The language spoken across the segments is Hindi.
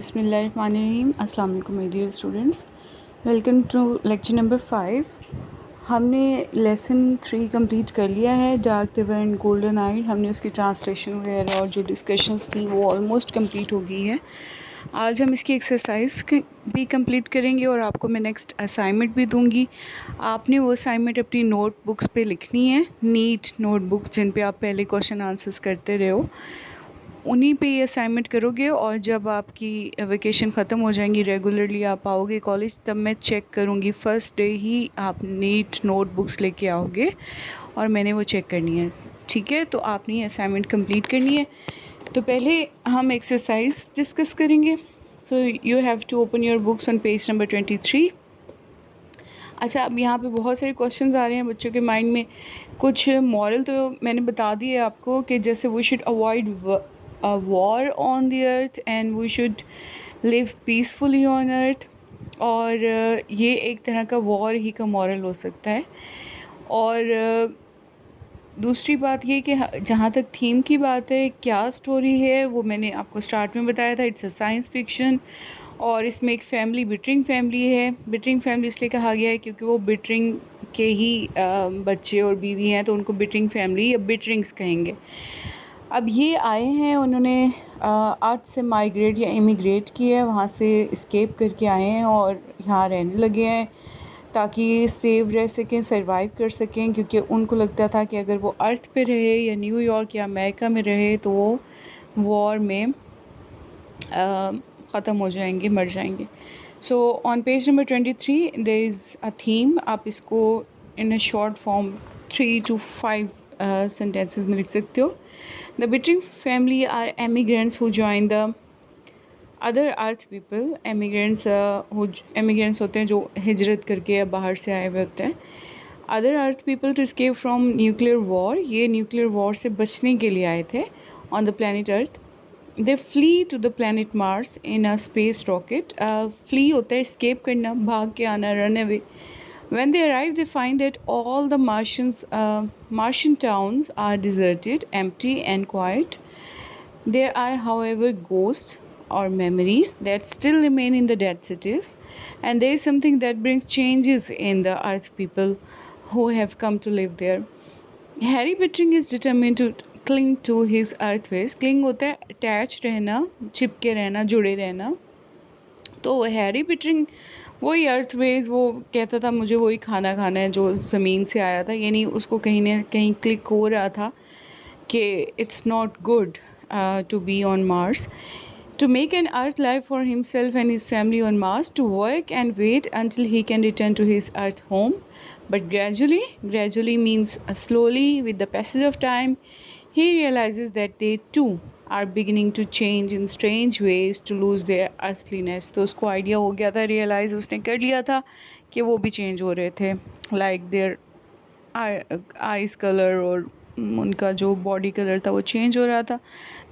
बिस्मिल्लाहिर्रहमानिर्रहीम। अस्सलाम वालेकुम my dear students, welcome to lecture number 5। हमने लेसन 3 कंप्लीट कर लिया है, dark river and golden eyed. हमने उसकी ट्रांसलेशन वगैरह और जो डिस्कशंस थी वो ऑलमोस्ट कंप्लीट हो गई है। आज हम इसकी एक्सरसाइज भी कंप्लीट करेंगे और आपको मैं नेक्स्ट असाइनमेंट भी दूंगी। आपने वो असाइनमेंट अपनी नोटबुक्स पे लिखनी है, नीट नोटबुक्स जिन पे आप पहले क्वेश्चन आंसर्स करते रहे हो, उन्हीं पे ये असाइनमेंट करोगे। और जब आपकी वेकेशन ख़त्म हो जाएंगी, रेगुलरली आप आओगे कॉलेज, तब मैं चेक करूँगी। फ़र्स्ट डे ही आप नीट नोटबुक्स लेके आओगे और मैंने वो चेक करनी है, ठीक है। तो आपने ये असाइनमेंट कंप्लीट करनी है। तो पहले हम एक्सरसाइज डिस्कस करेंगे। So you have to open your books on page number 23। अच्छा, अब यहाँ पे बहुत सारे क्वेश्चंस आ रहे हैं बच्चों के माइंड में। कुछ मॉरल तो मैंने बता दी है आपको कि जैसे we should avoid war on the earth and we should live peacefully on earth. और ये एक तरह का वॉर ही का मॉरल हो सकता है। और दूसरी बात ये कि जहाँ तक थीम की बात है, क्या स्टोरी है, वो मैंने आपको स्टार्ट में बताया था। इट्स अ साइंस फिक्शन और इसमें एक फैमिली बिटरिंग फैमिली है। बिटरिंग फैमिली इसलिए कहा गया है क्योंकि वो बिटरिंग के ही बच्चे और बीवी हैं, तो उनको बिटरिंग फैमिली या बिटरिंग्स कहेंगे। अब ये आए हैं, उन्होंने अर्थ से माइग्रेट या इमिग्रेट किया है, वहाँ से इस्केप करके आए हैं और यहाँ रहने लगे हैं ताकि सेव रह सकें, सरवाइव कर सकें। क्योंकि उनको लगता था कि अगर वो अर्थ पे रहे या न्यूयॉर्क या अमेरिका में रहे तो वो वॉर में ख़त्म हो जाएंगे, मर जाएंगे। So on page number 23 there is a theme. आप इसको in a short form 3 to 5 sentences में लिख सकते हो। The Bittering family are emigrants who join the other earth people. Emigrants होते हैं जो हिजरत करके या बाहर से आए हुए होते हैं। Other earth people to escape from nuclear war. ये न्यूक्लियर वॉर से बचने के लिए आए थे on the planet earth. They flee to the planet Mars in a space rocket. Flee होता है escape करना, भाग के आना, run away. When they arrive, they find that all the Martian towns are deserted, empty and quiet. There are, however, ghosts or memories that still remain in the dead cities, and there is something that brings changes in the Earth people who have come to live there. Harry Pittering is determined to cling to his Earthways. Cling होता है attached रहना, चिपके रहना, जुड़े रहना। तो हैरी पिटरिंग वही अर्थवेज, वो कहता था मुझे वही खाना खाना है जो ज़मीन से आया था। यानी उसको कहीं ना कहीं क्लिक हो रहा था कि it's not good to be on Mars, to make an Earth life for himself and his family on Mars, to work and wait until he can return to his Earth home. But gradually means slowly, with the passage of time, he realizes that they too are beginning to change in strange ways, to lose their earthliness. तो उसको आइडिया हो गया था, रियलाइज़ उसने कर लिया था कि वो भी चेंज हो रहे थे, लाइक देयर आइज़ कलर और उनका जो बॉडी कलर था वो चेंज हो रहा था।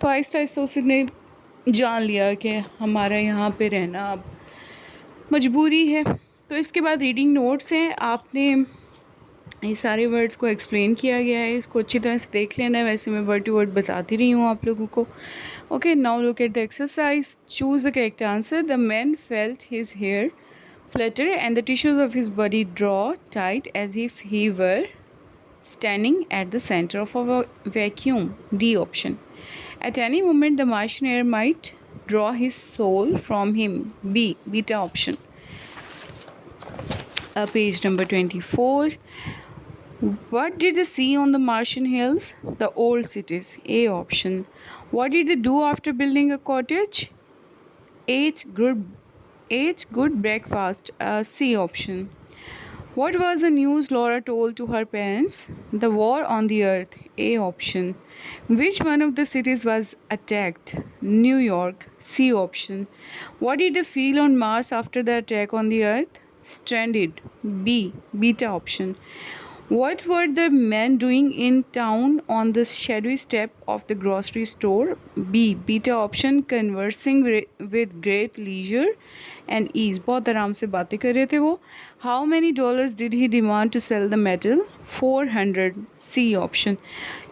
तो आहिस्ता आहिस्ता उसने जान लिया कि हमारा यहाँ पे रहना अब मजबूरी है। तो इसके बाद रीडिंग नोट्स हैं। आपने ये सारे वर्ड्स को एक्सप्लेन किया गया है, इसको अच्छी तरह से देख लेना है। वैसे मैं वर्ड टू वर्ड बताती रही हूँ आप लोगों को। Okay, now look at the exercise. Choose the correct answer. The man felt his hair flutter and the tissues of his body draw tight as if he were standing at the center of a vacuum. D option. At any moment the Martian air might draw his soul from him. B. Beta option. Page number 24. What did they see on the Martian hills? The old cities. A option. What did they do after building a cottage? Ate good breakfast. C option. What was the news Laura told to her parents? The war on the earth. A option. Which one of the cities was attacked? New York. C option. What did they feel on Mars after the attack on the earth? Stranded. B. Beta option. What were the men doing in town on the shadowy step of the grocery store? B. Beta option, conversing with great leisure and ease. बहुत आराम से बातें कर रहे थे वो. How many dollars did he demand to sell the metal? 400. C option.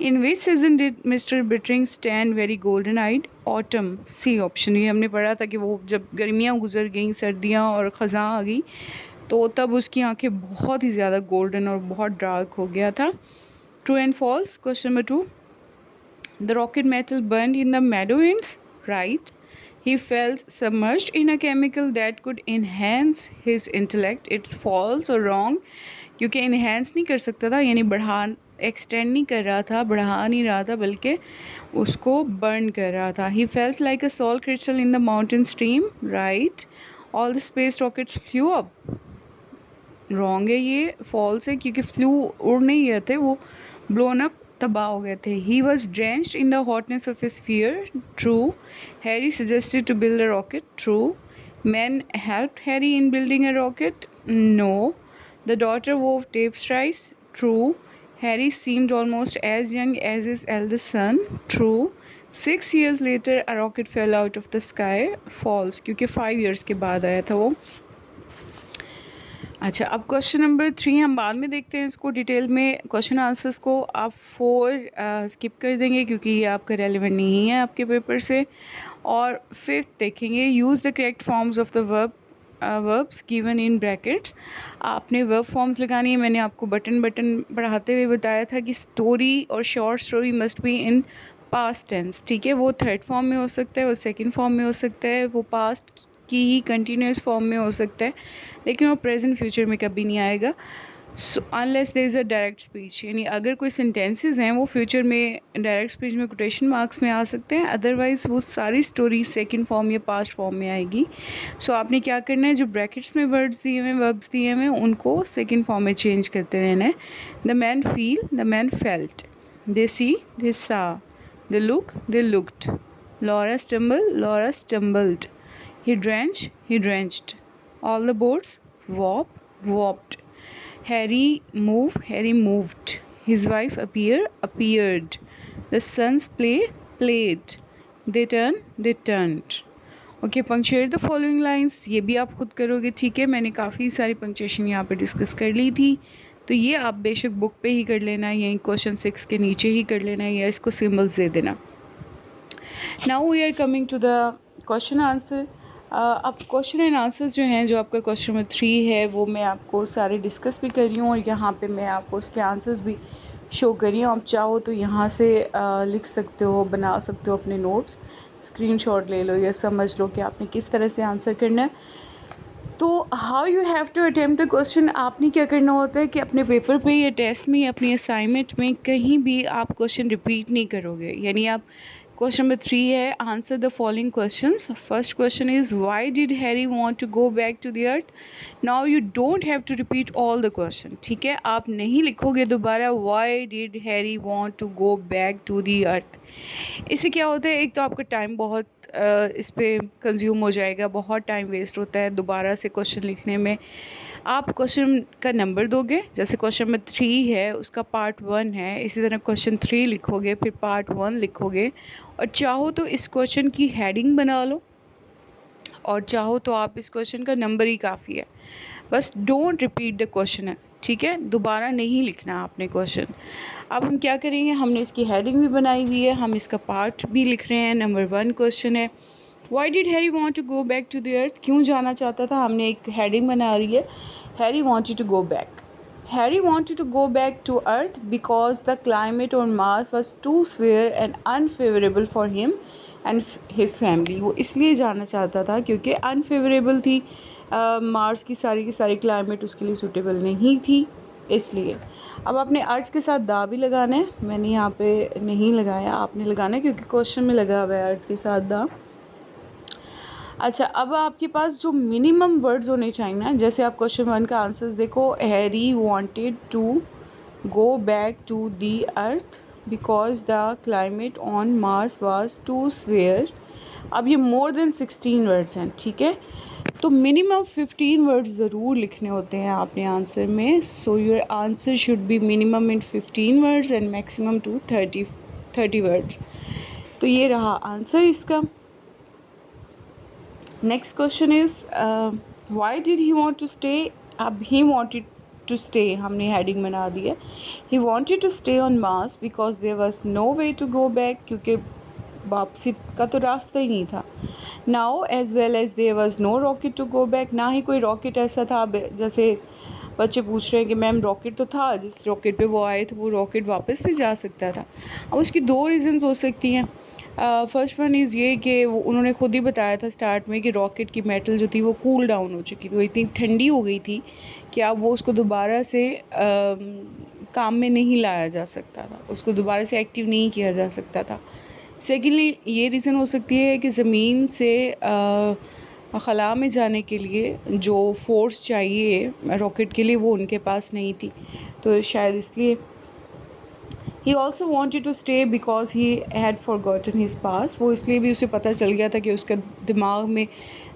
In which season did Mr. Bittering stand very golden-eyed? Autumn. C option. ये हमने पढ़ा था कि वो जब गर्मियाँ गुजर गईं, सर्दियाँ और ख़ज़ां आ गई तो तब उसकी आंखें बहुत ही ज़्यादा गोल्डन और बहुत डार्क हो गया था. True and false. Question number 2. The rocket metal burn in the meadow ends. Right. He felt submerged in a chemical that could enhance his intellect. It's false or wrong. क्योंकि enhance नहीं कर सकता था, यानी बढ़ा एक्सटेंड नहीं कर रहा था, बढ़ा नहीं रहा था, बल्कि उसको बर्न कर रहा था. He felt like a salt crystal in the mountain stream. Right. All the space rockets flew up. Wrong है ये, फॉल्स है, क्योंकि फ्लू उड़ नहीं गए थे, वो ब्लोन अप तबाह हो गए थे. He was drenched in the hotness of his fear. True. Harry suggested to build a rocket. True. Man helped Harry in building a rocket. No. The daughter wove tapestries. True. Harry seemed almost as young as his eldest son. True. 6 years later a rocket fell out of the sky. False, क्योंकि 5 years के बाद आया था वो. अच्छा, अब क्वेश्चन नंबर 3 हम बाद में देखते हैं इसको डिटेल में. क्वेश्चन आंसर्स को आप 4 स्किप कर देंगे क्योंकि ये आपका रेलिवेंट नहीं है आपके पेपर से. और 5th देखेंगे. Use the correct forms of the verbs given in brackets. आपने वर्ब फॉर्म्स लगानी है. मैंने आपको बटन पढ़ाते हुए बताया था कि स्टोरी और short story must be in past tense. ठीक है, वो थर्ड फॉर्म में हो सकता है, वो सेकंड फॉर्म में हो सकता है, वो पास्ट की ही कंटिन्यूस फॉर्म में हो सकता है, लेकिन वो प्रेजेंट फ्यूचर में कभी नहीं आएगा. So unless there is a direct speech, यानी अगर कोई सेंटेंसेस हैं वो फ्यूचर में डायरेक्ट स्पीच में कोटेशन मार्क्स में आ सकते हैं, अदरवाइज़ वो सारी स्टोरी सेकंड फॉर्म या पास्ट फॉर्म में आएगी. सो आपने क्या करना है, जो ब्रैकेट्स में वर्ड्स दिए हुए हैं, वर्ब्स दिए हुए हैं, उनको सेकंड फॉर्म में चेंज करते रहना है. The man feel, the man felt. They see, they saw. They look, they looked. Laura stumble, Laura stumbled. He drenched, he drenched. All the boats warp, warped. Harry move, Harry moved. His wife appear, appeared. The sons play, played. They turn, they turned. Okay, punctuate the following lines. ये भी आप खुद करोगे. ठीक है, मैंने काफ़ी सारी पंक्चुएशन यहाँ पे डिस्कस कर ली थी, तो ये आप बेशक बुक पे ही कर लेना, यहीं क्वेश्चन 6 के नीचे ही कर लेना, या इसको सिम्बल्स दे देना. Now we are coming to the question answer. अब क्वेश्चन एंड आंसर्स जो हैं, जो आपका क्वेश्चन नंबर 3 है, वो मैं आपको सारे डिस्कस भी कर रही हूँ और यहाँ पे मैं आपको उसके आंसर्स भी शो कर रही हूँ. आप चाहो तो यहाँ से लिख सकते हो, बना सकते हो अपने नोट्स, स्क्रीनशॉट ले लो या समझ लो कि आपने किस तरह से आंसर करना है. तो how you have to attempt the question. आपने क्या करना होता है कि अपने पेपर पे या टेस्ट में या अपनी असाइनमेंट में कहीं भी आप क्वेश्चन रिपीट नहीं करोगे. यानी आप क्वेश्चन नंबर 3 है, answer the following questions. First question is why did Harry want to go back to the earth. Now you don't have to repeat all the question. ठीक है, आप नहीं लिखोगे दोबारा why did Harry want to go back to the earth. इससे क्या होता है, एक तो आपका टाइम बहुत इस पर कंज्यूम हो जाएगा, बहुत टाइम वेस्ट होता है दोबारा से क्वेश्चन लिखने में. आप क्वेश्चन का नंबर दोगे, जैसे क्वेश्चन नंबर 3 है उसका पार्ट 1 है, इसी तरह क्वेश्चन 3 लिखोगे, फिर पार्ट 1 लिखोगे, और चाहो तो इस क्वेश्चन की हेडिंग बना लो, और चाहो तो आप इस क्वेश्चन का नंबर ही काफ़ी है. बस डोंट रिपीट द क्वेश्चन है. ठीक है, दोबारा नहीं लिखना आपने क्वेश्चन. अब हम क्या करेंगे, हमने इसकी हेडिंग भी बनाई हुई है, हम इसका पार्ट भी लिख रहे हैं. नंबर 1 क्वेश्चन है, why did Harry want to go back to the earth. क्यों जाना चाहता था, हमने एक हेडिंग बना रही है, Harry wanted to go back. Harry wanted to go back to Earth because the climate on Mars was too severe and unfavorable for him and his family. वो इसलिए जाना चाहता था क्योंकि अनफेवरेबल थी, मार्स की सारी क्लाइमेट उसके लिए सूटेबल नहीं थी, इसलिए. अब आपने अर्थ के साथ दा भी लगाना है, मैंने यहाँ पे नहीं लगाया, आपने लगाना है क्योंकि क्वेश्चन में लगा हुआ है अर्थ के साथ दा. अच्छा, अब आपके पास जो मिनिमम वर्ड्स होने चाहिए ना, जैसे आप क्वेश्चन 1 का आंसर्स देखो, Harry wanted to go back to the earth because the climate on Mars was too severe. अब ये मोर देन 16 वर्ड्स हैं, ठीक है। तो मिनिमम 15 वर्ड्स ज़रूर लिखने होते हैं आपने आंसर में। So your answer should be minimum in 15 words and maximum to 30 words. तो ये रहा आंसर इसका। Next question is why did he want to stay. अब ही वांटेड टू स्टे हमने हेडिंग बना दी है। He wanted to stay on Mars because there was no way to go back, क्योंकि वापसी का तो रास्ता ही नहीं था। Now as well as there was no rocket to go back, ना ही कोई रॉकेट ऐसा था जैसे बच्चे पूछ रहे हैं कि मैम रॉकेट तो था, जिस रॉकेट पे वो आए थे वो रॉकेट वापस भी जा सकता था। अब उसकी दो रीज़न्स हो सकती हैं। फर्स्ट वन इज़ ये कि वो उन्होंने खुद ही बताया था स्टार्ट में कि रॉकेट की मेटल जो थी वो कूल डाउन हो चुकी थी, वो इतनी ठंडी हो गई थी कि अब वो उसको दोबारा से काम में नहीं लाया जा सकता था, उसको दोबारा से एक्टिव नहीं किया जा सकता था। सेकेंडली ये रीज़न हो सकती है कि ज़मीन से ख़ला में जाने के लिए जो फोर्स चाहिए रॉकेट के लिए वो उनके पास नहीं थी, तो शायद इसलिए। He also wanted to stay because he had forgotten his pass, वो इसलिए भी उसे पता चल गया था कि उसका दिमाग में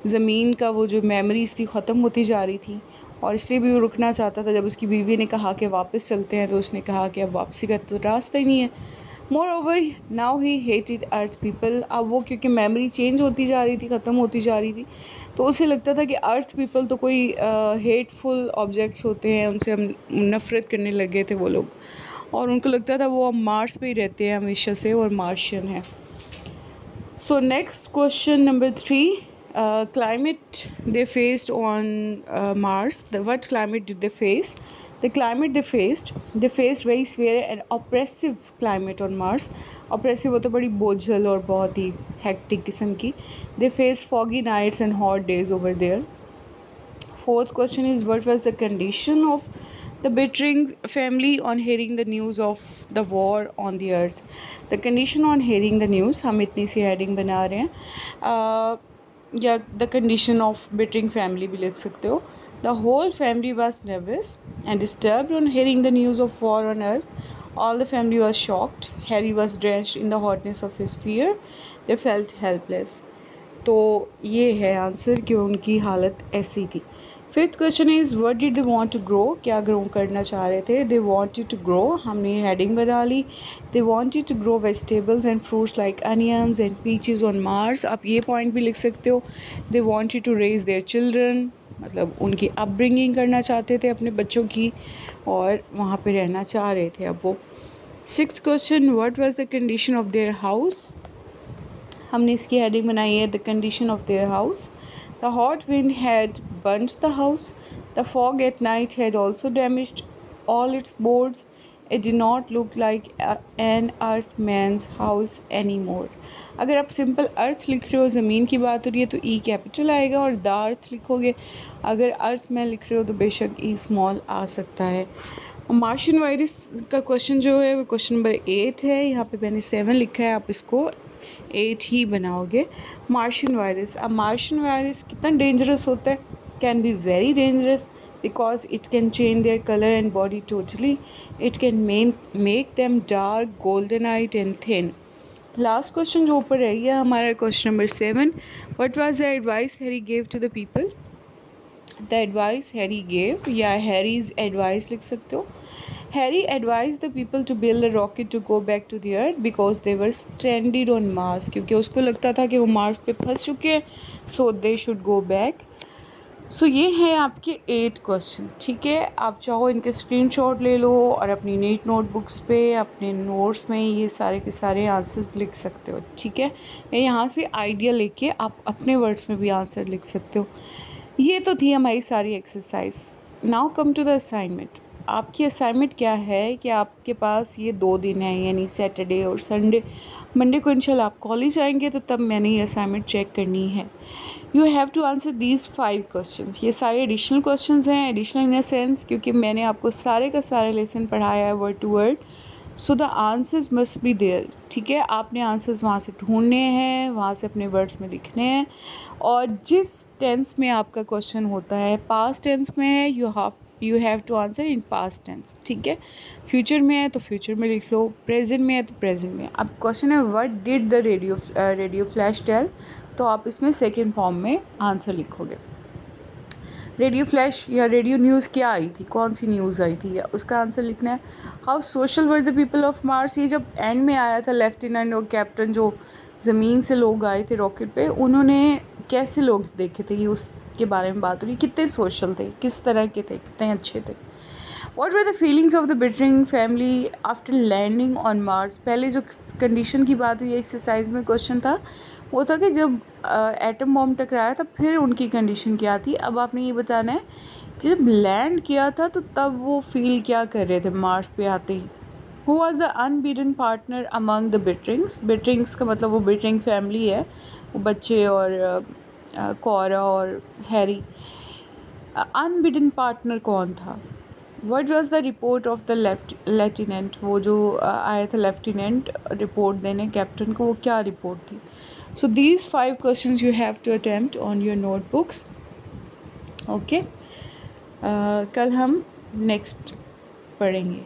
ज़मीन का वो जो मेमोरीज़ थी ख़त्म होती जा रही थी, और इसलिए भी वो रुकना चाहता था। जब उसकी बीवी ने कहा कि वापस चलते हैं तो उसने कहा कि अब वापसी का तो रास्ता ही नहीं है। More over now he hated earth people, अब वो क्योंकि मेमोरी चेंज होती जा रही थी, ख़त्म होती जा रही थी, तो उसे लगता था कि अर्थ पीपल तो कोई हेटफुल ऑब्जेक्ट्स होते हैं, उनसे हम नफ़रत करने लगे थे वो लोग, और उनको लगता था वो अब मार्स पे ही रहते हैं हमेशा से और मार्शियन है। So next question number 3, climate they faced on Mars. What climate did they face? The climate they faced very severe and oppressive climate on Mars. Oppressive वो तो बड़ी बोझल और बहुत ही hectic किस्म की। They faced foggy nights and hot days over there. Fourth question is what was the condition of the Bittring family on hearing the news of the war on the earth? The condition on hearing the news, हम इतनी सी heading बना रहे हैं, या the condition of bittering family भी लिख सकते हो। The whole family was nervous and disturbed on hearing the news of war on earth. All the family was shocked. Harry was drenched in the hotness of his fear. They felt helpless. तो ये है आंसर कि उनकी हालत ऐसी थी। Fifth question is what did they want to grow, क्या ग्रो करना चाह रहे थे। दे वांटेड टू ग्रो, हमने हेडिंग बना ली। They wanted to grow vegetables and fruits like onions and peaches on Mars. आप ये पॉइंट भी लिख सकते हो। They wanted to raise their children, मतलब उनकी अपब्रिंगिंग करना चाहते थे अपने बच्चों की, और वहाँ पे रहना चाह रहे थे अब वो। Sixth question what was the condition of their house, हमने इसकी हेडिंग बनाई है the condition of their house. The hot wind had burnt the house. The fog at night had also damaged all its boards. It did not look like an earthman's house anymore. अगर आप सिंपल अर्थ लिख रहे हो, ज़मीन की बात हो रही है, तो ई कैपिटल आएगा, और द अर्थ लिखोगे अगर अर्थ मैन लिख रहे हो तो बेशक ई स्मॉल आ सकता है। मार्शियन वायरस का क्वेश्चन जो है वो क्वेश्चन नंबर 8 है। यहाँ पे मैंने 7 लिखा है, आप इसको 8 ही बनाओगे। मार्शियन वायरस, अब मार्शियन वायरस कितना डेंजरस होता है, can be very dangerous because it can change their colour and body totally. It can make them dark, golden eyed and thin. Last question जो ऊपर रह गया हमारा question number 7, what was the advice Harry gave to the people. The advice Harry gave, या हैरीज एडवाइस लिख सकते हो। Harry advised the people to build a rocket to go back to the earth because they were stranded on Mars, क्योंकि उसको लगता था कि वो मार्स पे फंस चुके हैं, so they should go back. सो ये हैं आपके 8 क्वेश्चन, ठीक है। आप चाहो इनके स्क्रीनशॉट ले लो और अपनी नीट नोटबुक्स पे अपने नोट्स में ये सारे के सारे आंसर्स लिख सकते हो, ठीक है। यहाँ से आइडिया लेके आप अपने वर्ड्स में भी आंसर लिख सकते हो। ये तो थी हमारी सारी exercise. Now come to the assignment. आपकी असाइनमेंट क्या है कि आपके पास ये 2 दिन हैं, यानी सैटरडे और संडे। मंडे को इंशाल्लाह आप कॉलेज आएंगे तो तब मैंने ये असाइनमेंट चेक करनी है। You have to answer these 5 question. ये सारे एडिशनल क्वेश्चन हैं, एडिशनल इन अ सेंस क्योंकि मैंने आपको सारे का सारे लेसन पढ़ाया है word to word. So the answers must be there, ठीक है। आपने आंसर्स वहाँ से ढूंढने हैं, वहाँ से अपने वर्ड्स में लिखने हैं, और जिस टेंस में आपका क्वेश्चन होता है, पास्ट टेंस में है, you have you have to answer in past tense, ठीक है। फ्यूचर में है तो फ्यूचर में लिख लो, प्रेजेंट में है तो प्रेजेंट में। अब क्वेश्चन है what did the radio flash tell, तो आप इसमें सेकेंड फॉर्म में आंसर लिखोगे। रेडियो फ्लैश या रेडियो न्यूज़ क्या आई थी, कौन सी न्यूज़ आई थी, या उसका आंसर लिखना है। How social were the people of Mars, ये जब एंड में आया था लेफ्टिनेंट और कैप्टन जो ज़मीन से लोग आए थे रॉकेट पे, उन्होंने कैसे लोग देखे थे, ये उसके बारे में बात हो रही, कितने सोशल थे, किस तरह के थे, कितने अच्छे थे। What were the feelings of the Bittering family after landing on Mars, पहले जो कंडीशन की बात हुई एक्सरसाइज में क्वेश्चन था वो था कि जब एटम बॉम्ब टकराया था फिर उनकी कंडीशन क्या थी। अब आपने ये बताना है कि जब लैंड किया था तो तब वो फील क्या कर रहे थे मार्स पे आते ही। Who was the unbidden partner among the Bitterings, Bitterings का मतलब वो बिटरिंग फैमिली है, वो बच्चे और कोरा और हैरी। अनबीडन पार्टनर कौन था। What was the report of the lieutenant, वो जो आया था लेफ्टिनेंट रिपोर्ट देने कैप्टन को, वो क्या रिपोर्ट थी। So these 5 questions you have to attempt on your notebooks. Okay, कल हम नेक्स्ट पढ़ेंगे।